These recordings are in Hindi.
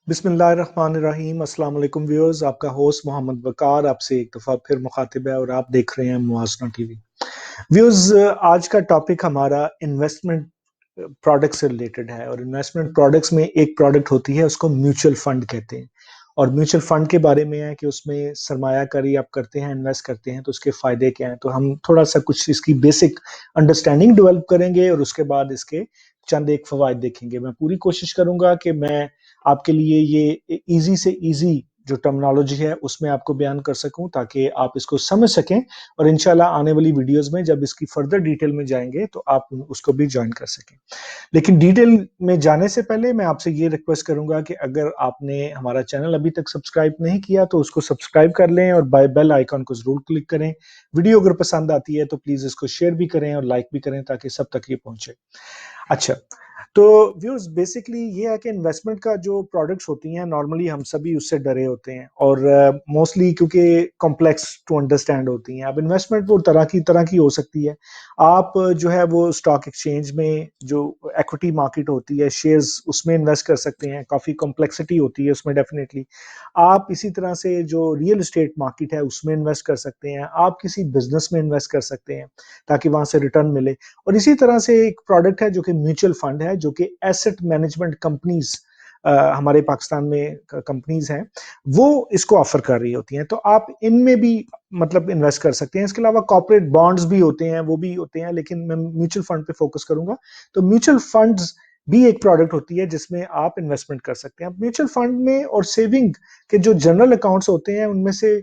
बिस्मिल्लाहिर्रहमानिर्रहीम। अस्सलाम वालेकुम व्यूअर्स, आपका होस्ट मोहम्मद वकार आपसे एक दफ़ा फिर मुखातिब है और आप देख रहे हैं मुआसना टीवी। व्यूअर्स, आज का टॉपिक हमारा इन्वेस्टमेंट प्रोडक्ट से रिलेटेड है और इन्वेस्टमेंट प्रोडक्ट्स में एक प्रोडक्ट होती है, उसको म्यूचुअल फंड कहते हैं। और म्यूचुअल फंड के बारे में है कि उसमें सरमायाकारी आप करते हैं, इन्वेस्ट करते हैं, तो उसके फायदे क्या हैं। तो हम थोड़ा सा कुछ इसकी बेसिक अंडरस्टैंडिंग डेवलप करेंगे और उसके बाद इसके चंद एक फवायद देखेंगे। मैं पूरी कोशिश करूंगा कि मैं आपके लिए ये इजी से इजी जो टर्मिनोलॉजी है उसमें आपको बयान कर सकूं ताकि आप इसको समझ सकें और इंशाल्लाह आने वाली वीडियोस में जब इसकी फर्दर डिटेल में जाएंगे तो आप उसको भी ज्वाइन कर सकें। लेकिन डिटेल में जाने से पहले मैं आपसे ये रिक्वेस्ट करूंगा कि अगर आपने हमारा चैनल अभी तक सब्सक्राइब नहीं किया तो उसको सब्सक्राइब कर लें और बाय बेल आइकन को जरूर क्लिक करें। वीडियो अगर पसंद आती है तो प्लीज इसको शेयर भी करें और लाइक भी करें ताकि सब तक ये पहुंचे। अच्छा, तो व्यूअर्स बेसिकली ये है कि इन्वेस्टमेंट का जो प्रोडक्ट्स होती हैं नॉर्मली हम सभी उससे डरे होते हैं और मोस्टली क्योंकि कॉम्प्लेक्स टू अंडरस्टैंड होती हैं। अब इन्वेस्टमेंट वो तरह की हो सकती है। आप जो है वो स्टॉक एक्सचेंज में जो इक्विटी मार्केट होती है, शेयर्स, उसमें इन्वेस्ट कर सकते हैं। काफ़ी कॉम्प्लेक्सिटी होती है उसमें डेफिनेटली। आप इसी तरह से जो रियल एस्टेट मार्केट है उसमें इन्वेस्ट कर सकते हैं। आप किसी बिजनेस में इन्वेस्ट कर सकते हैं ताकि वहां से रिटर्न मिले। और इसी तरह से एक प्रोडक्ट है जो कि म्यूचुअल फंड है, जो कि एसेट मैनेजमेंट कंपनीज, हमारे पाकिस्तान में कंपनीज हैं, वो इसको ऑफर कर रही होती हैं। तो आप इनमें भी मतलब इन्वेस्ट कर सकते हैं। इसके अलावा कॉर्पोरेट बॉन्ड्स भी होते हैं, वो भी होते हैं, लेकिन मैं म्यूचुअल फंड पे फोकस करूंगा। तो म्यूचुअल फंड्स भी एक प्रोडक्ट होती है जिसमें आप इन्वेस्टमेंट कर सकते हैं। अब म्यूचुअल फंड में और सेविंग के जो जनरल अकाउंट्स होते हैं उनमें से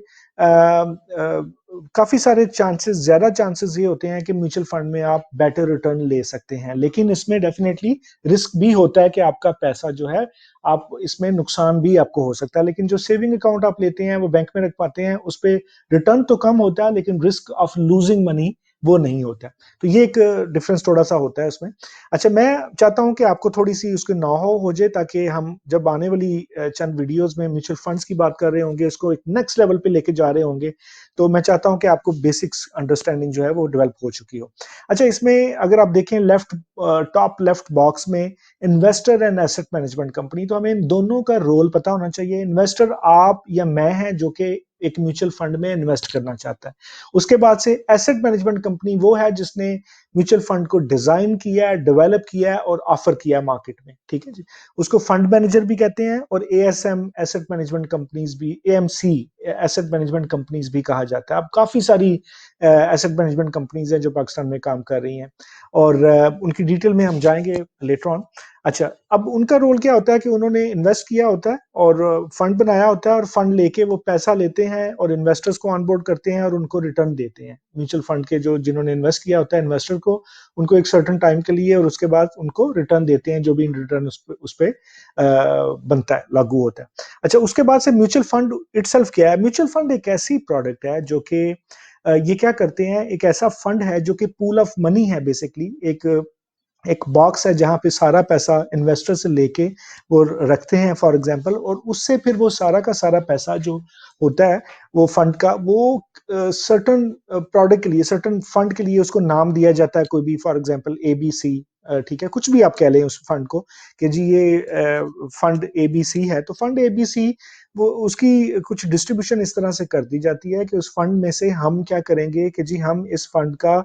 काफी सारे चांसेस, ज्यादा चांसेस ये होते हैं कि म्यूचुअल फंड में आप बेटर रिटर्न ले सकते हैं, लेकिन इसमें डेफिनेटली रिस्क भी होता है कि आपका पैसा जो है, आप इसमें नुकसान भी आपको हो सकता है। लेकिन जो सेविंग अकाउंट आप लेते हैं वो बैंक में रख पाते हैं, उस पर रिटर्न तो कम होता है लेकिन रिस्क ऑफ लूजिंग मनी वो नहीं होता। तो ये एक डिफरेंस थोड़ा सा होता है उसमें। अच्छा, मैं चाहता हूं कि आपको थोड़ी सी उसकी नॉ हो जाए ताकि हम जब आने वाली चंद वीडियोस में म्यूचुअल फंड्स की बात कर रहे होंगे, उसको एक नेक्स्ट लेवल पे लेके जा रहे होंगे, तो मैं चाहता हूं कि आपको बेसिक्स अंडरस्टैंडिंग जो है वो डेवलप हो चुकी हो। अच्छा, इसमें अगर आप देखें लेफ्ट, टॉप लेफ्ट बॉक्स में investor and asset management company, तो हमें इन दोनों का रोल पता होना चाहिए। इन्वेस्टर आप या मैं है जो कि एक म्यूचुअल फंड में इन्वेस्ट करना चाहता है। उसके बाद से एसेट मैनेजमेंट कंपनी वो है जिसने म्यूचुअल फंड को डिजाइन किया है, डेवलप किया है और ऑफर किया है मार्केट में। ठीक है जी। उसको फंड मैनेजर भी कहते हैं और एएसएम एसेट मैनेजमेंट कंपनीज भी, एएमसी एसेट मैनेजमेंट कंपनीज भी कहा जाता है। अब काफी सारी एसेट मैनेजमेंट कंपनीज हैं जो पाकिस्तान में काम कर रही हैं और उनकी डिटेल में हम जाएंगे लेटर ऑन। अच्छा, अब उनका रोल क्या होता है कि उन्होंने इन्वेस्ट किया होता है और फंड बनाया होता है और फंड लेके वो पैसा लेते हैं और इन्वेस्टर्स को ऑनबोर्ड करते हैं और उनको रिटर्न देते हैं। म्यूचुअल फंड के जो जिन्होंने इन्वेस्ट किया होता है इन्वेस्टर को, उनको एक सर्टेन टाइम के लिए और उसके बाद उनको रिटर्न देते हैं, जो भी रिटर्न उस पे बनता है, लागू होता है। अच्छा, उसके बाद से म्यूचुअल फंड इटसेल्फ क्या है। म्यूचुअल फंड एक ऐसी प्रोडक्ट है जो कि ये क्या करते हैं, एक ऐसा फंड है जो कि पूल ऑफ मनी है बेसिकली। एक एक बॉक्स है जहां पे सारा पैसा इन्वेस्टर से लेके वो रखते हैं फॉर एग्जांपल, और उससे फिर वो सारा का सारा पैसा जो होता है वो फंड का, वो सर्टन प्रोडक्ट के लिए, सर्टन फंड के लिए उसको नाम दिया जाता है, कोई भी, फॉर एग्जांपल एबीसी। ठीक है, कुछ भी आप कह लें उस फंड को कि जी ये फंड एबीसी है। तो फंड एबीसी वो उसकी कुछ डिस्ट्रीब्यूशन इस तरह से कर दी जाती है कि उस फंड में से हम क्या करेंगे कि जी हम इस फंड का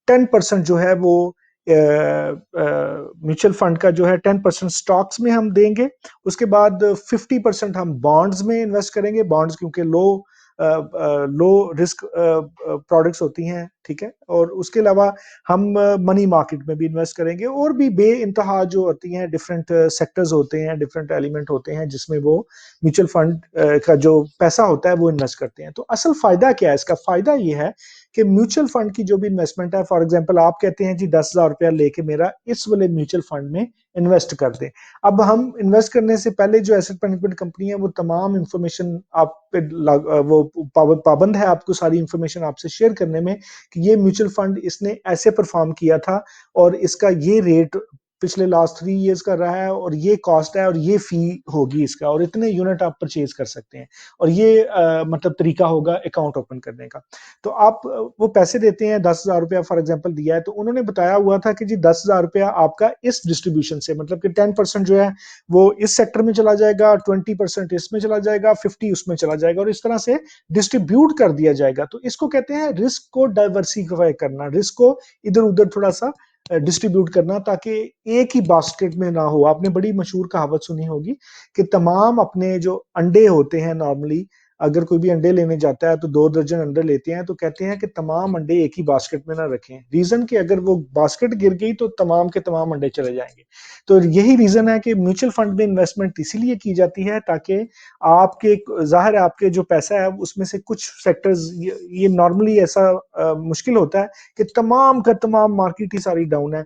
10% जो है वो म्यूचुअल फंड का जो है 10% स्टॉक्स में हम देंगे। उसके बाद 50% हम बॉन्ड्स में इन्वेस्ट करेंगे। बॉन्ड्स क्योंकि लो रिस्क प्रोडक्ट्स होती हैं, ठीक है। और उसके अलावा हम मनी मार्केट में भी इन्वेस्ट करेंगे और भी बे इंतहा जो होती हैं, डिफरेंट सेक्टर्स होते हैं, डिफरेंट एलिमेंट होते हैं जिसमें वो म्यूचुअल फंड का जो पैसा होता है वो इन्वेस्ट करते हैं। तो असल फायदा क्या है इसका? फायदा ये है कि म्यूचुअल फंड की जो भी इन्वेस्टमेंट है, फॉर एग्जांपल आप कहते हैं जी 10,000 रुपया लेके मेरा इस वाले म्यूचुअल फंड में इन्वेस्ट कर दें। अब हम इन्वेस्ट करने से पहले जो एसेट मैनेजमेंट कंपनी है वो तमाम इंफॉर्मेशन आप पे वो पाबंद है आपको सारी इंफॉर्मेशन आपसे शेयर करने में कि ये म्यूचुअल फंड इसने ऐसे परफॉर्म किया था और इसका ये रेट पिछले लास्ट 3 इयर्स कर रहा है और ये कॉस्ट है और ये फी होगी इसका और इतने यूनिट आप परचेज कर सकते हैं और ये मतलब तरीका होगा अकाउंट ओपन करने का। तो आप वो पैसे देते हैं, 10,000 रुपया फॉर एग्जाम्पल दिया है, तो उन्होंने बताया हुआ था कि जी 10,000 रुपया आपका इस डिस्ट्रीब्यूशन से, मतलब कि 10% जो है वो इस सेक्टर में चला जाएगा, 20% इसमें चला जाएगा, 50 उसमें चला जाएगा और इस तरह से डिस्ट्रीब्यूट कर दिया जाएगा। तो इसको कहते हैं रिस्क को डाइवर्सिफाई करना, रिस्क को इधर उधर थोड़ा सा डिस्ट्रीब्यूट करना, ताकि एक ही बास्केट में ना हो। आपने बड़ी मशहूर कहावत सुनी होगी कि तमाम अपने जो अंडे होते हैं, नॉर्मली अगर कोई भी अंडे लेने जाता है तो 2 दर्जन अंडे लेते हैं, तो कहते हैं कि तमाम अंडे एक ही बास्केट में ना रखें। रीजन कि अगर वो बास्केट गिर गई तो तमाम के तमाम अंडे चले जाएंगे। तो यही रीजन है कि म्यूचुअल फंड में इन्वेस्टमेंट इसीलिए की जाती है ताकि आपके, जाहिर है आपके जो पैसा है उसमें से कुछ सेक्टर्स, ये नॉर्मली ऐसा मुश्किल होता है कि तमाम का तमाम मार्केट ही सारी डाउन है।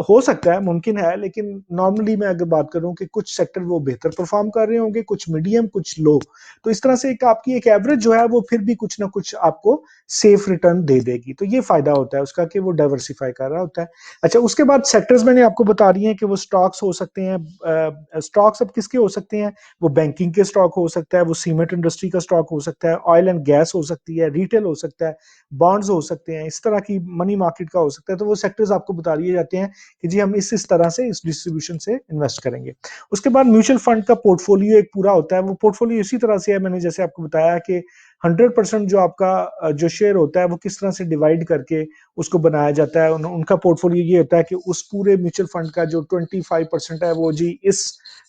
हो सकता है, मुमकिन है, लेकिन नॉर्मली मैं अगर बात करूं कि कुछ सेक्टर वो बेहतर परफॉर्म कर रहे होंगे, कुछ मीडियम, कुछ लो, तो इस तरह से एक आपकी एक एवरेज जो है वो फिर भी कुछ ना कुछ आपको सेफ रिटर्न दे देगी। तो ये फायदा होता है उसका कि वो डाइवर्सिफाई कर रहा होता है। अच्छा, उसके बाद सेक्टर्स मैंने आपको बता दिए हैं कि वो स्टॉक्स हो सकते हैं। स्टॉक्स अब किसके हो सकते हैं? वो बैंकिंग के स्टॉक हो सकता है, वो सीमेंट इंडस्ट्री का स्टॉक हो सकता है, ऑयल एंड गैस हो सकती है, रिटेल हो सकता है, बॉन्ड्स हो सकते हैं, इस तरह की मनी मार्केट का हो सकता है। तो वो सेक्टर्स आपको बता दिए जाते हैं कि जी हम इस तरह से इस डिस्ट्रीब्यूशन से इन्वेस्ट करेंगे। उसके बाद म्यूचुअल फंड का पोर्टफोलियो एक पूरा होता है। वो पोर्टफोलियो इसी तरह से है, मैंने जैसे आपको बताया कि 100% जो आपका जो शेयर होता है वो किस तरह से डिवाइड करके उसको बनाया जाता है। उनका पोर्टफोलियो ये होता है कि उस पूरे म्यूचुअल फंड का जो 25% है वो जी इस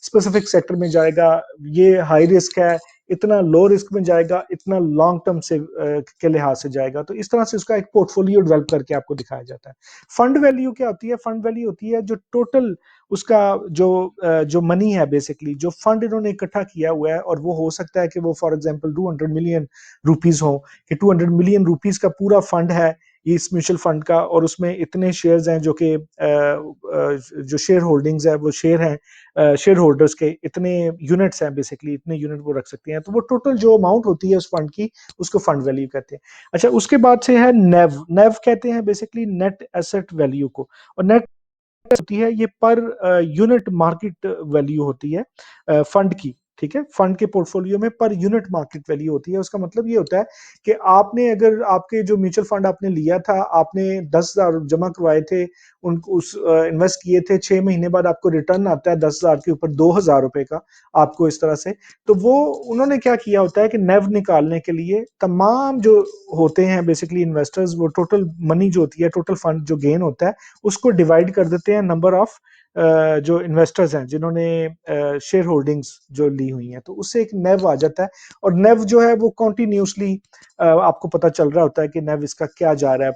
स्पेसिफिक सेक्टर में जाएगा, ये हाई रिस्क है, इतना लो रिस्क में जाएगा, इतना लॉन्ग टर्म से के लिहाज से जाएगा। तो इस तरह से उसका एक पोर्टफोलियो डेवलप करके आपको दिखाया जाता है। फंड वैल्यू क्या होती है? फंड वैल्यू होती है जो टोटल उसका जो मनी है, बेसिकली जो फंड इन्होंने इकट्ठा किया हुआ है, और वो हो सकता है कि वो फॉर एग्जांपल 200 मिलियन रुपीस हो, कि 200 मिलियन रुपीस का पूरा फंड है इस म्यूचुअल फंड का, और उसमें इतने शेयर्स हैं जो कि जो शेयर होल्डिंग्स है वो शेयर हैं, शेयर होल्डर्स के इतने यूनिट्स हैं, बेसिकली इतने यूनिट वो रख सकते हैं। तो वो टोटल जो अमाउंट होती है उस फंड की, उसको फंड वैल्यू कहते हैं। अच्छा, उसके बाद से है नेव। नेव कहते हैं बेसिकली नेट एसेट वैल्यू को, और नेट होती है ये पर यूनिट मार्केट वैल्यू होती है फंड की। ठीक है, फंड के पोर्टफोलियो में पर यूनिट मार्केट वैल्यू होती है। उसका मतलब ये होता है कि आपने, अगर आपके जो म्यूचुअल फंड आपने लिया था, आपने 10,000 जमा करवाए थे, उनको उस इन्वेस्ट किए थे, 6 महीने बाद आपको रिटर्न आता है 10,000 के ऊपर 2,000 रुपए का आपको, इस तरह से। तो वो उन्होंने क्या किया होता है कि नेव निकालने के लिए तमाम जो होते हैं बेसिकली इन्वेस्टर्स, वो टोटल मनी जो होती है, टोटल फंड जो गेन होता है, उसको डिवाइड कर देते हैं नंबर ऑफ जो इन्वेस्टर्स हैं जिन्होंने शेयर होल्डिंग्स जो ली हुई हैं, तो उससे एक नेव आ जाता है। और नेव जो है वो कॉन्टिन्यूसली आपको पता चल रहा होता है कि नेव इसका क्या जा रहा है,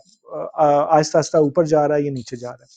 आहिस्ता आहिस्ता ऊपर जा रहा है या नीचे जा रहा है।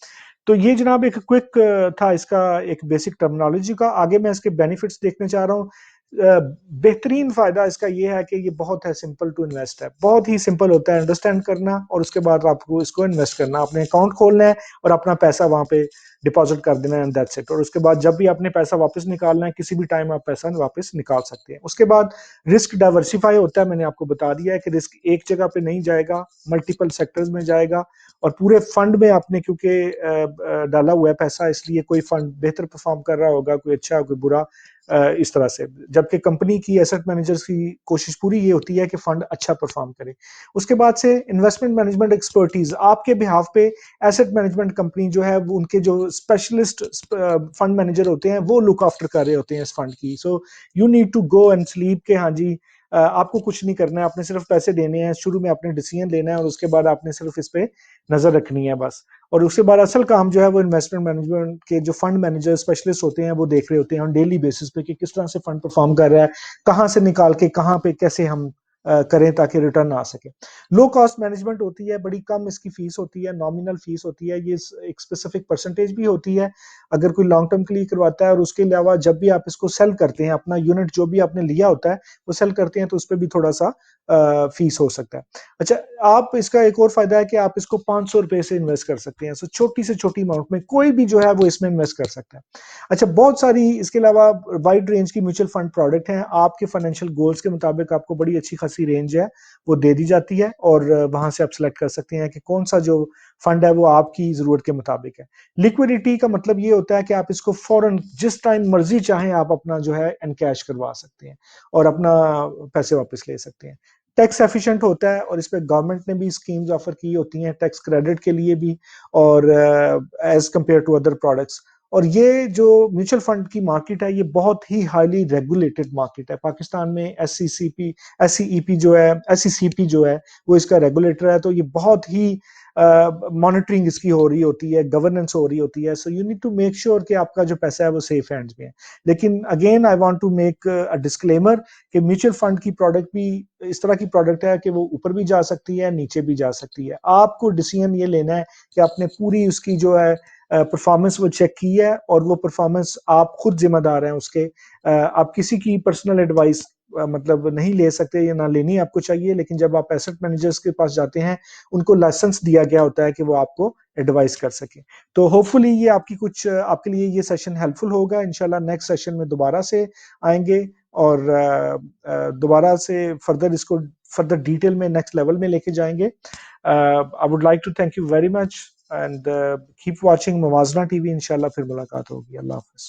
तो ये जनाब एक क्विक था इसका एक बेसिक टर्मिनोलॉजी का। आगे मैं इसके बेनिफिट्स देखने चाह रहा हूँ। बेहतरीन फायदा इसका ये है कि ये बहुत है सिंपल टू इन्वेस्ट है, बहुत ही सिंपल होता है अंडरस्टैंड करना, और उसके बाद आपको इसको इन्वेस्ट करना। आपने अकाउंट खोलना है और अपना पैसा वहां पे डिपॉजिट कर देना है, दैट्स इट। और उसके बाद जब भी आपने पैसा वापस निकालना है, किसी भी टाइम आप पैसा वापस निकाल सकते हैं। उसके बाद रिस्क डाइवर्सिफाई होता है। मैंने आपको बता दिया है कि रिस्क एक जगह पे नहीं जाएगा, मल्टीपल सेक्टर्स में जाएगा, और पूरे फंड में आपने क्योंकि डाला हुआ है पैसा, इसलिए कोई फंड बेहतर परफॉर्म कर रहा होगा, कोई अच्छा कोई बुरा, इस तरह से। जबकि कंपनी की, एसेट मैनेजर्स की कोशिश पूरी ये होती है कि फंड अच्छा परफॉर्म करे। उसके बाद से इन्वेस्टमेंट मैनेजमेंट एक्सपर्टीज आपके बिहाफ पे, एसेट मैनेजमेंट कंपनी जो है वो उनके जो स्पेशलिस्ट फंड मैनेजर होते हैं वो लुक आफ्टर कर रहे होते हैं इस फंड की। So you need to go and sleep के हाँ जी, आपको कुछ नहीं करना है, आपने सिर्फ पैसे देने हैं, शुरू में आपने डिसीजन लेना है और उसके बाद आपने सिर्फ इस पे नजर रखनी है बस। और उसके बाद असल काम जो है वो इन्वेस्टमेंट मैनेजमेंट के जो फंड मैनेजर स्पेशलिस्ट होते हैं वो देख रहे होते हैं ऑन डेली बेसिस पे कि किस तरह से फंड परफॉर्म कर रहा है, कहाँ से निकाल के कहाँ पे कैसे हम करें ताकि रिटर्न आ सके। लो कॉस्ट मैनेजमेंट होती है, बड़ी कम इसकी फीस होती है, नॉमिनल फीस होती है, ये एक स्पेसिफिक परसेंटेज भी होती है अगर कोई लॉन्ग टर्म के लिए करवाता है। और उसके अलावा जब भी आप इसको सेल करते हैं, अपना यूनिट जो भी आपने लिया होता है वो सेल करते हैं, तो उस पर भी थोड़ा सा फीस हो सकता है। अच्छा, आप इसका एक और फायदा है कि आप इसको 500 रुपए से इन्वेस्ट कर सकते हैं। सो छोटी से छोटी अमाउंट में कोई भी जो है वो इसमें इन्वेस्ट कर सकता है। अच्छा, बहुत सारी इसके अलावा वाइड रेंज की म्यूचुअल फंड प्रोडक्ट हैं, आपके फाइनेंशियल गोल्स के मुताबिक आपको बड़ी अच्छी खासी रेंज है वो दे दी जाती है, और वहां से आप सेलेक्ट कर सकते हैं कि कौन सा जो फंड है वो आपकी जरूरत के मुताबिक है। लिक्विडिटी का मतलब ये होता है कि आप इसको फौरन जिस टाइम मर्जी चाहें आप अपना जो है एनकैश करवा सकते हैं और अपना पैसे वापस ले सकते हैं। टैक्स एफिशिएंट होता है और इस पे गवर्नमेंट ने भी स्कीम्स ऑफर की होती हैं टैक्स क्रेडिट के लिए भी, और as compared to other products. और ये जो म्यूचुअल फंड की मार्केट है ये बहुत ही हाईली रेगुलेटेड मार्केट है। पाकिस्तान में एससीईपी जो है, एससीसीपी जो है वो इसका रेगुलेटर है, तो ये बहुत ही मॉनिटरिंग इसकी हो रही होती है, गवर्नेंस हो रही होती है। So you need to make sure कि आपका जो पैसा है वो सेफ हैंड्स में है। लेकिन again I want to make a disclaimer कि म्यूचुअल फंड की प्रोडक्ट भी इस तरह की प्रोडक्ट है कि वो ऊपर भी जा सकती है, नीचे भी जा सकती है। आपको डिसीजन ये लेना है कि आपने पूरी उसकी जो है परफॉर्मेंस वो चेक की है, और वो परफॉर्मेंस आप खुद जिम्मेदार हैं उसके। आप किसी की पर्सनल एडवाइस मतलब नहीं ले सकते या ना लेनी आपको चाहिए, लेकिन जब आप एसेट मैनेजर्स के पास जाते हैं उनको लाइसेंस दिया गया होता है कि वो आपको एडवाइस कर सके। तो होपफुली ये आपकी कुछ आपके लिए ये सेशन हेल्पफुल होगा। इंशाल्लाह नेक्स्ट सेशन में दोबारा से आएंगे और दोबारा से फर्दर इसको फर्दर डिटेल में नेक्स्ट लेवल में लेके जाएंगे। I would like to thank you very much and keep watching Muwazna TV. इंशाल्लाह फिर मुलाकात होगी। अल्लाह हाफिज।